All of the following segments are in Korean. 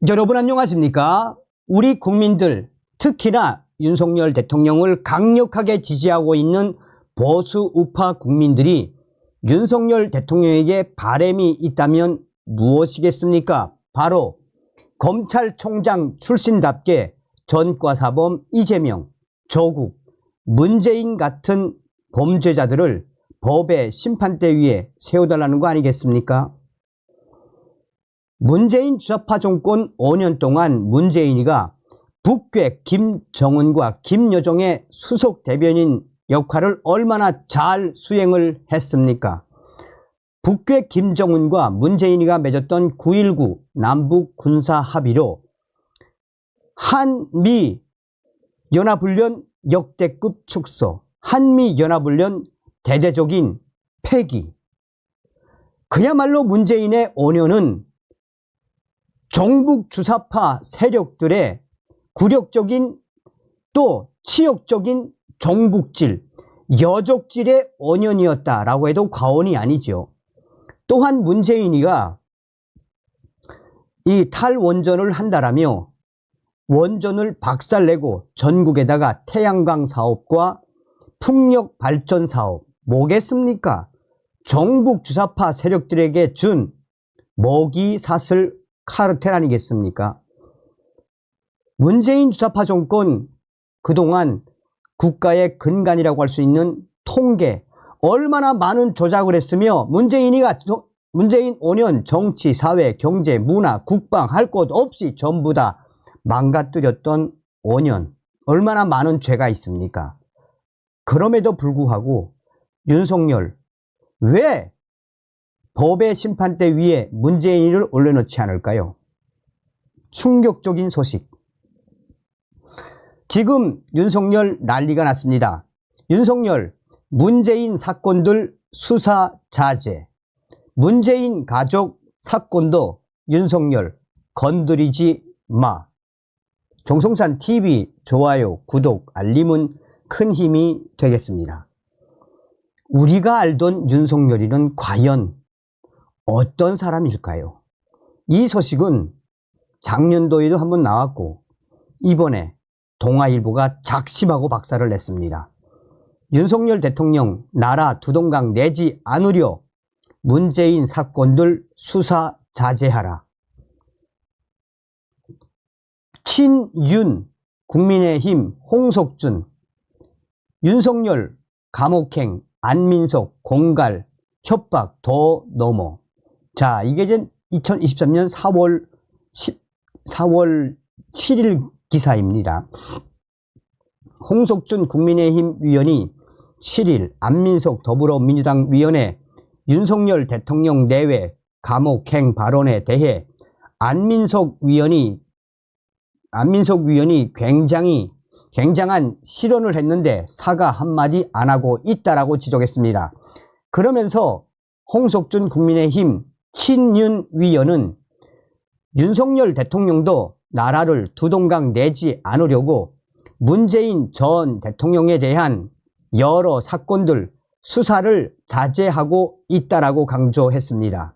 여러분 안녕하십니까? 우리 국민들, 특히나 윤석열 대통령을 강력하게 지지하고 있는 보수 우파 국민들이 윤석열 대통령에게 바람이 있다면 무엇이겠습니까? 바로 검찰총장 출신답게 전과사범 이재명, 조국, 문재인 같은 범죄자들을 법의 심판대 위에 세워달라는 거 아니겠습니까? 문재인 주사파 정권 5년 동안 문재인이가 북괴 김정은과 김여정의 수석 대변인 역할을 얼마나 잘 수행을 했습니까? 북괴 김정은과 문재인이가 맺었던 9.19 남북 군사 합의로 한미 연합훈련 역대급 축소, 한미 연합훈련 대대적인 폐기. 그야말로 문재인의 5년은 정북 주사파 세력들의 굴욕적인 또 치욕적인 정북질, 여족질의 5년이었다라고 해도 과언이 아니죠. 또한 문재인이가 이 탈원전을 한다라며 원전을 박살내고 전국에다가 태양광 사업과 풍력 발전 사업 뭐겠습니까? 정북 주사파 세력들에게 준 먹이사슬 카르텔 아니겠습니까? 문재인 주사파 정권 그동안 국가의 근간이라고 할 수 있는 통계 얼마나 많은 조작을 했으며 문재인 5년 정치, 사회, 경제, 문화, 국방 할 것 없이 전부 다 망가뜨렸던 5년 얼마나 많은 죄가 있습니까? 그럼에도 불구하고 윤석열 왜 법의 심판대 위에 문재인을 올려놓지 않을까요? 충격적인 소식. 지금 윤석열 난리가 났습니다. 윤석열 문재인 사건들 수사 자제, 문재인 가족 사건도 윤석열 건드리지 마. 정성산 TV 좋아요, 구독, 알림은 큰 힘이 되겠습니다. 우리가 알던 윤석열이는 과연 어떤 사람일까요? 이 소식은 작년도에도 한번 나왔고 이번에 동아일보가 작심하고 박살을 냈습니다. 윤석열 대통령 나라 두동강 내지 않으려 문재인 사건들 수사 자제하라. 친윤 국민의힘 홍석준, 윤석열 감옥행, 안민석 공갈, 협박 더 넘어. 자, 이게 이제 2023년 4월 7일 기사입니다. 홍석준 국민의힘 위원이 7일 안민석 더불어민주당 위원회 윤석열 대통령 내외 감옥행 발언에 대해 안민석 위원이 굉장한 실언을 했는데 사과 한마디 안 하고 있다라고 지적했습니다. 그러면서 홍석준 국민의힘 친윤 위원은 윤석열 대통령도 나라를 두동강 내지 않으려고 문재인 전 대통령에 대한 여러 사건들 수사를 자제하고 있다라고 강조했습니다.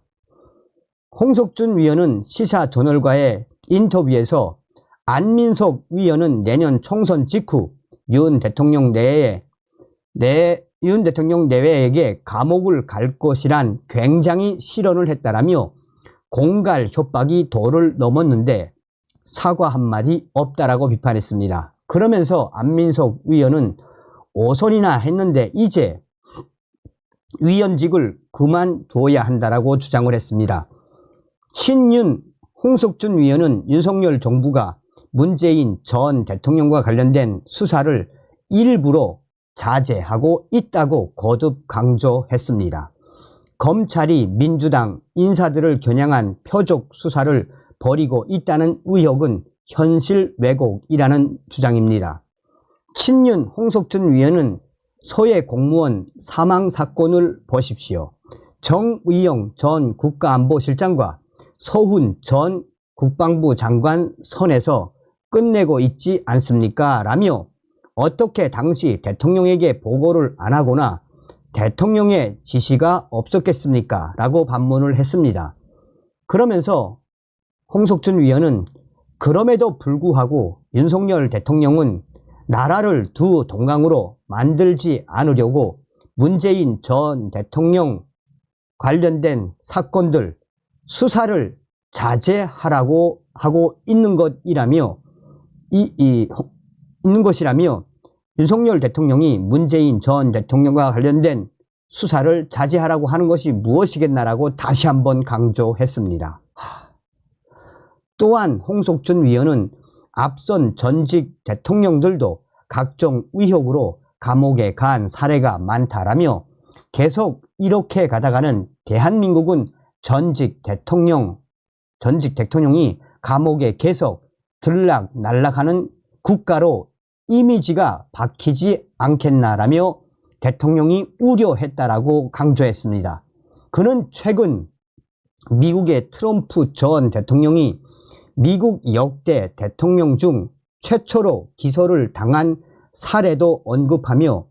홍석준 위원은 시사저널과의 인터뷰에서 안민석 위원은 내년 총선 직후 윤 대통령 내외에게 감옥을 갈 것이란 굉장히 실언을 했다라며 공갈 협박이 도를 넘었는데 사과 한마디 없다라고 비판했습니다. 그러면서 안민석 위원은 5선이나 했는데 이제 위원직을 그만둬야 한다라고 주장을 했습니다. 친윤 홍석준 위원은 윤석열 정부가 문재인 전 대통령과 관련된 수사를 일부러 자제하고 있다고 거듭 강조했습니다. 검찰이 민주당 인사들을 겨냥한 표적 수사를 벌이고 있다는 의혹은 현실 왜곡이라는 주장입니다. 친윤 홍석준 위원은 소외 공무원 사망 사건을 보십시오. 정의영 전 국가안보실장과 서훈 전 국방부 장관 선에서 끝내고 있지 않습니까? 라며 어떻게 당시 대통령에게 보고를 안 하거나 대통령의 지시가 없었겠습니까? 라고 반문을 했습니다. 그러면서 홍석준 위원은 그럼에도 불구하고 윤석열 대통령은 나라를 두 동강으로 만들지 않으려고 문재인 전 대통령 관련된 사건들 수사를 자제하라고 하고 있는 것이라며 있는 것이라며 윤석열 대통령이 문재인 전 대통령과 관련된 수사를 자제하라고 하는 것이 무엇이겠나라고 다시 한번 강조했습니다. 또한 홍석준 위원은 앞선 전직 대통령들도 각종 의혹으로 감옥에 간 사례가 많다라며 계속 이렇게 가다가는 대한민국은 전직 대통령이 감옥에 계속 들락날락하는 국가로 이미지가 박히지 않겠나라며 대통령이 우려했다라고 강조했습니다. 그는 최근 미국의 트럼프 전 대통령이 미국 역대 대통령 중 최초로 기소를 당한 사례도 언급하며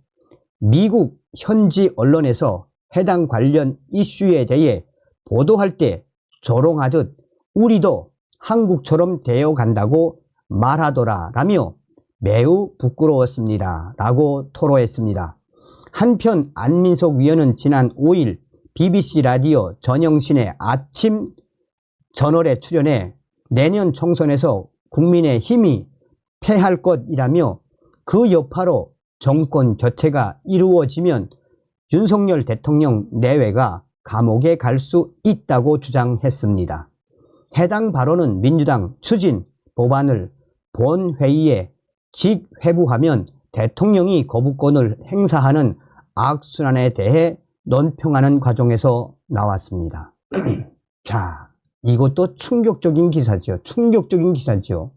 미국 현지 언론에서 해당 관련 이슈에 대해 보도할 때 조롱하듯 우리도 한국처럼 되어간다고 말하더라라며 매우 부끄러웠습니다 라고 토로했습니다. 한편 안민석 위원은 지난 5일 BBC 라디오 전영신의 아침 저널에 출연해 내년 총선에서 국민의힘이 패할 것이라며 그 여파로 정권 교체가 이루어지면 윤석열 대통령 내외가 감옥에 갈 수 있다고 주장했습니다. 해당 발언은 민주당 추진 법안을 본회의에 직회부하면 대통령이 거부권을 행사하는 악순환에 대해 논평하는 과정에서 나왔습니다. 자, 이것도 충격적인 기사죠. 충격적인 기사죠.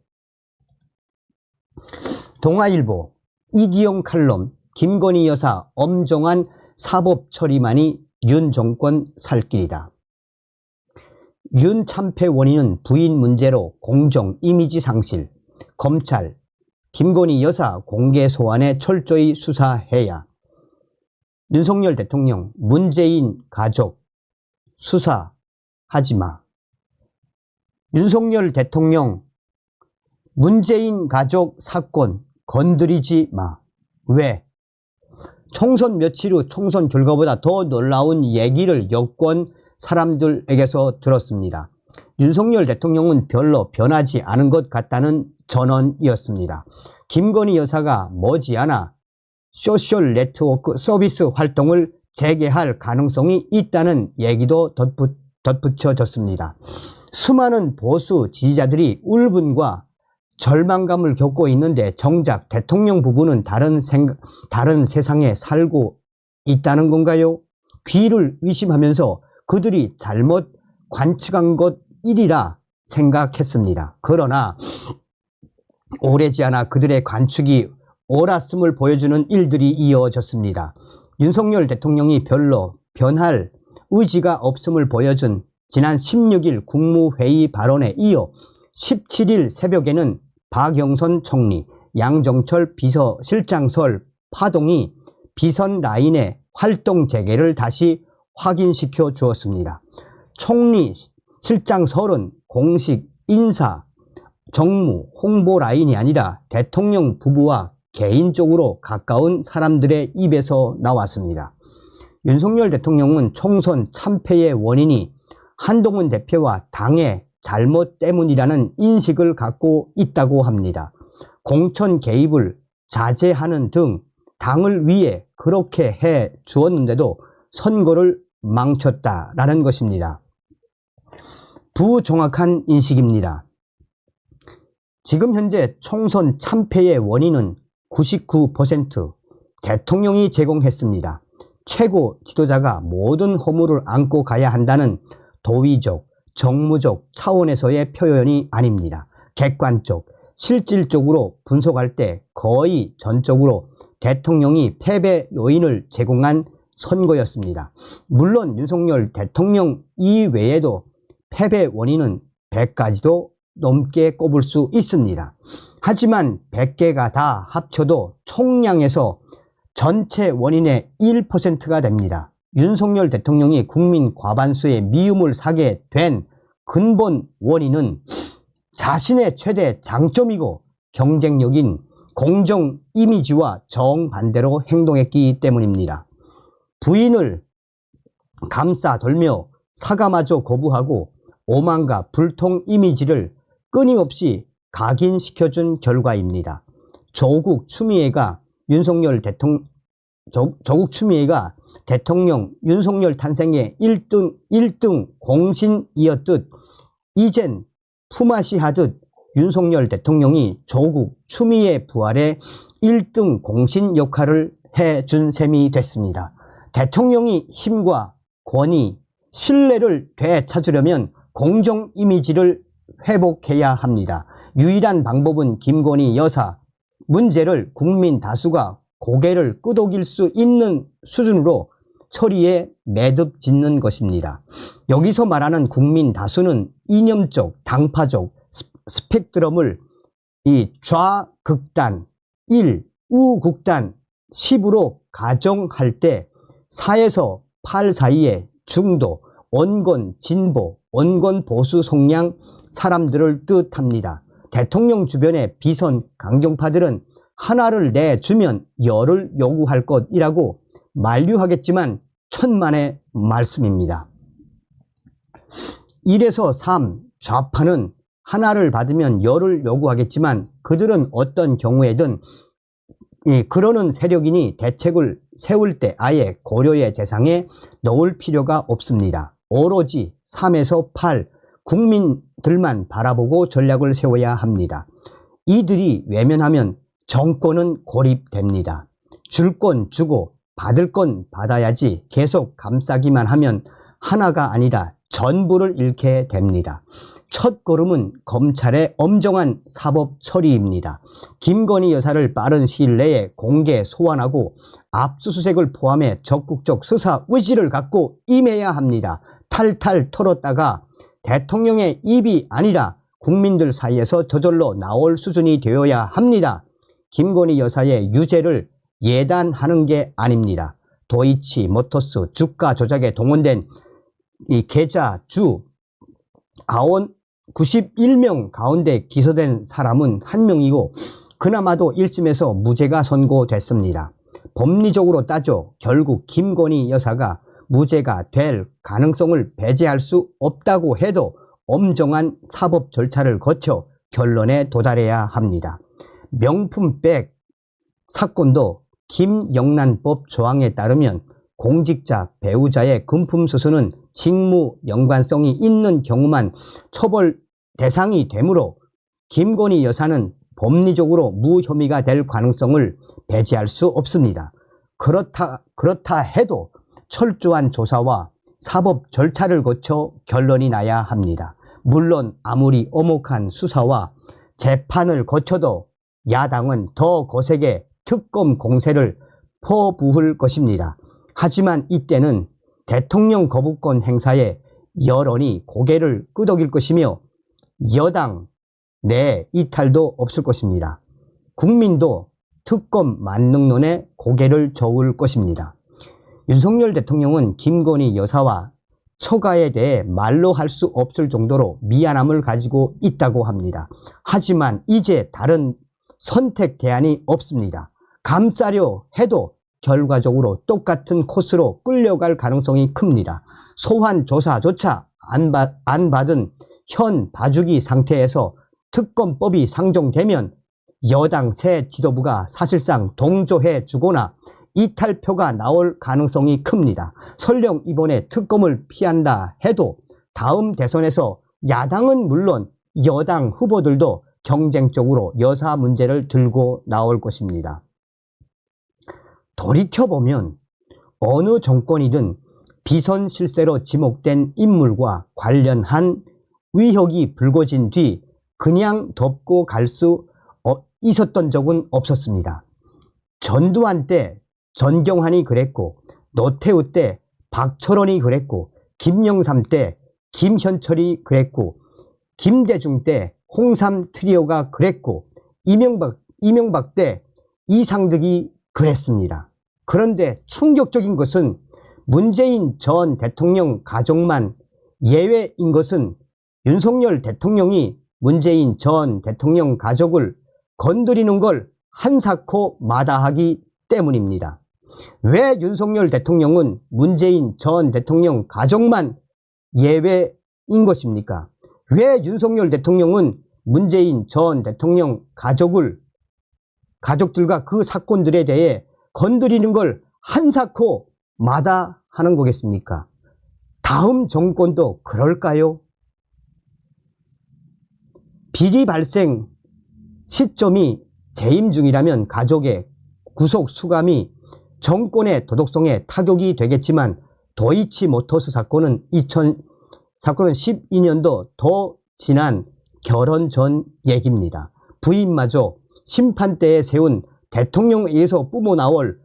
동아일보 이기영 칼럼 김건희 여사 엄정한 사법 처리만이 윤 정권 살 길이다. 윤 참패 원인은 부인 문제로 공정 이미지 상실. 검찰 김건희 여사 공개 소환에 철저히 수사해야. 윤석열 대통령 문재인 가족 수사하지 마. 윤석열 대통령 문재인 가족 사건 건드리지 마. 왜? 총선 며칠 후 총선 결과보다 더 놀라운 얘기를 여권 사람들에게서 들었습니다. 윤석열 대통령은 별로 변하지 않은 것 같다는 전언이었습니다. 김건희 여사가 머지않아 소셜 네트워크 서비스 활동을 재개할 가능성이 있다는 얘기도 덧붙여졌습니다. 수많은 보수 지지자들이 울분과 절망감을 겪고 있는데 정작 대통령 부부는 다른 세상에 살고 있다는 건가요? 귀를 의심하면서 그들이 잘못 관측한 것이리라 생각했습니다. 그러나 오래지 않아 그들의 관측이 옳았음을 보여주는 일들이 이어졌습니다. 윤석열 대통령이 별로 변할 의지가 없음을 보여준 지난 16일 국무회의 발언에 이어 17일 새벽에는 박영선 총리, 양정철 비서실장설 파동이 비선 라인의 활동 재개를 다시 확인시켜 주었습니다. 총리 실장설은 공식 인사, 정무, 홍보 라인이 아니라 대통령 부부와 개인적으로 가까운 사람들의 입에서 나왔습니다. 윤석열 대통령은 총선 참패의 원인이 한동훈 대표와 당의 잘못 때문이라는 인식을 갖고 있다고 합니다. 공천 개입을 자제하는 등 당을 위해 그렇게 해 주었는데도 선거를 망쳤다라는 것입니다. 부정확한 인식입니다. 지금 현재 총선 참패의 원인은 99% 대통령이 제공했습니다. 최고 지도자가 모든 허물을 안고 가야 한다는 도의적, 정무적 차원에서의 표현이 아닙니다. 객관적, 실질적으로 분석할 때 거의 전적으로 대통령이 패배 요인을 제공한 선거였습니다. 물론 윤석열 대통령 이외에도 패배 원인은 100가지도 넘게 꼽을 수 있습니다. 하지만 100개가 다 합쳐도 총량에서 전체 원인의 1%가 됩니다. 윤석열 대통령이 국민 과반수의 미움을 사게 된 근본 원인은 자신의 최대 장점이고 경쟁력인 공정 이미지와 정반대로 행동했기 때문입니다. 부인을 감싸돌며 사과마저 거부하고 오만과 불통 이미지를 끊임없이 각인시켜준 결과입니다. 조국 추미애가 대통령 윤석열 탄생의 1등 공신이었듯 이젠 품앗이 하듯 윤석열 대통령이 조국 추미애 부활의 1등 공신 역할을 해준 셈이 됐습니다. 대통령이 힘과 권위, 신뢰를 되찾으려면 공정 이미지를 회복해야 합니다. 유일한 방법은 김건희 여사 문제를 국민 다수가 고개를 끄덕일 수 있는 수준으로 처리에 매듭 짓는 것입니다. 여기서 말하는 국민 다수는 이념적, 당파적 스펙트럼을 이 좌극단, 1, 우극단, 10으로 가정할 때 4에서 8 사이의 중도, 온건 진보, 온건 보수 성향 사람들을 뜻합니다. 대통령 주변의 비선 강경파들은 하나를 내주면 열을 요구할 것이라고 만류하겠지만 천만의 말씀입니다. 1에서 3 좌파는 하나를 받으면 열을 요구하겠지만 그들은 어떤 경우에든 그러는 세력이니 대책을 세울 때 아예 고려의 대상에 넣을 필요가 없습니다. 오로지 3에서 8 국민들만 바라보고 전략을 세워야 합니다. 이들이 외면하면 정권은 고립됩니다. 줄 건 주고 받을 건 받아야지 계속 감싸기만 하면 하나가 아니라 전부를 잃게 됩니다. 첫 걸음은 검찰의 엄정한 사법 처리입니다. 김건희 여사를 빠른 시일 내에 공개 소환하고 압수수색을 포함해 적극적 수사 의지를 갖고 임해야 합니다. 탈탈 털었다가 대통령의 입이 아니라 국민들 사이에서 저절로 나올 수준이 되어야 합니다. 김건희 여사의 유죄를 예단하는 게 아닙니다. 도이치 모터스 주가 조작에 동원된 이 계좌주 91명 가운데 기소된 사람은 1명이고 그나마도 1심에서 무죄가 선고됐습니다. 법리적으로 따져 결국 김건희 여사가 무죄가 될 가능성을 배제할 수 없다고 해도 엄정한 사법 절차를 거쳐 결론에 도달해야 합니다. 명품백 사건도 김영란법 조항에 따르면 공직자 배우자의 금품 수수는 직무 연관성이 있는 경우만 처벌 대상이 되므로 김건희 여사는 법리적으로 무혐의가 될 가능성을 배제할 수 없습니다. 그렇다 해도 철저한 조사와 사법 절차를 거쳐 결론이 나야 합니다. 물론 아무리 엄혹한 수사와 재판을 거쳐도 야당은 더 거세게 특검 공세를 퍼부을 것입니다. 하지만 이때는 대통령 거부권 행사에 여론이 고개를 끄덕일 것이며 여당 내 이탈도 없을 것입니다. 국민도 특검 만능론에 고개를 저을 것입니다. 윤석열 대통령은 김건희 여사와 처가에 대해 말로 할 수 없을 정도로 미안함을 가지고 있다고 합니다. 하지만 이제 다른 선택 대안이 없습니다. 감싸려 해도 결과적으로 똑같은 코스로 끌려갈 가능성이 큽니다. 소환 조사조차 안 받은 현 봐주기 상태에서 특검법이 상정되면 여당 새 지도부가 사실상 동조해 주거나 이탈표가 나올 가능성이 큽니다. 설령 이번에 특검을 피한다 해도 다음 대선에서 야당은 물론 여당 후보들도 경쟁적으로 여사 문제를 들고 나올 것입니다. 돌이켜보면 어느 정권이든 비선 실세로 지목된 인물과 관련한 의혹이 불거진 뒤 그냥 덮고 갈 수 있었던 적은 없었습니다. 전두환 때 전경환이 그랬고 노태우 때 박철원이 그랬고 김영삼 때 김현철이 그랬고 김대중 때 홍삼 트리오가 그랬고 이명박 때 이상득이 그랬습니다. 그런데 충격적인 것은 문재인 전 대통령 가족만 예외인 것은 윤석열 대통령이 문재인 전 대통령 가족을 건드리는 걸 한사코 마다하기 때문입니다. 왜 윤석열 대통령은 문재인 전 대통령 가족만 예외인 것입니까? 왜 윤석열 대통령은 문재인 전 대통령 가족들과 그 사건들에 대해 건드리는 걸 한사코 마다하는 거겠습니까? 다음 정권도 그럴까요? 비리 발생 시점이 재임 중이라면 가족의 구속 수감이 정권의 도덕성에 타격이 되겠지만 도이치모터스 사건은 12년도 더 지난 결혼 전 얘기입니다. 부인마저 심판대에 세운 대통령에서 뿜어나올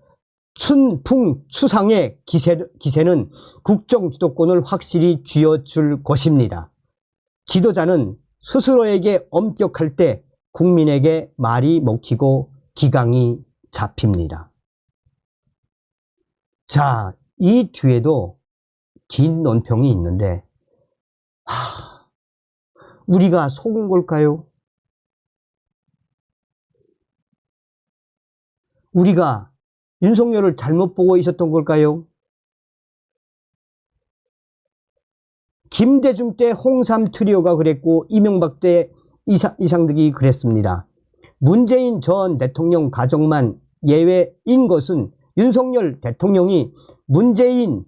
춘풍추상의 기세는 국정 주도권을 확실히 쥐어줄 것입니다. 지도자는 스스로에게 엄격할 때 국민에게 말이 먹히고 기강이 잡힙니다. 자, 이 뒤에도 긴 논평이 있는데 우리가 속은 걸까요? 우리가 윤석열을 잘못 보고 있었던 걸까요? 김대중 때 홍삼 트리오가 그랬고 이명박 때 이상득이 그랬습니다. 문재인 전 대통령 가족만 예외인 것은 윤석열 대통령이 문재인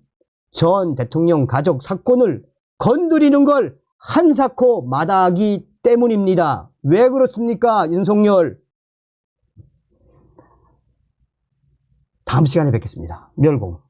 전 대통령 가족 사건을 건드리는 걸 한사코 마다하기 때문입니다. 왜 그렇습니까, 윤석열? 다음 시간에 뵙겠습니다. 멸공.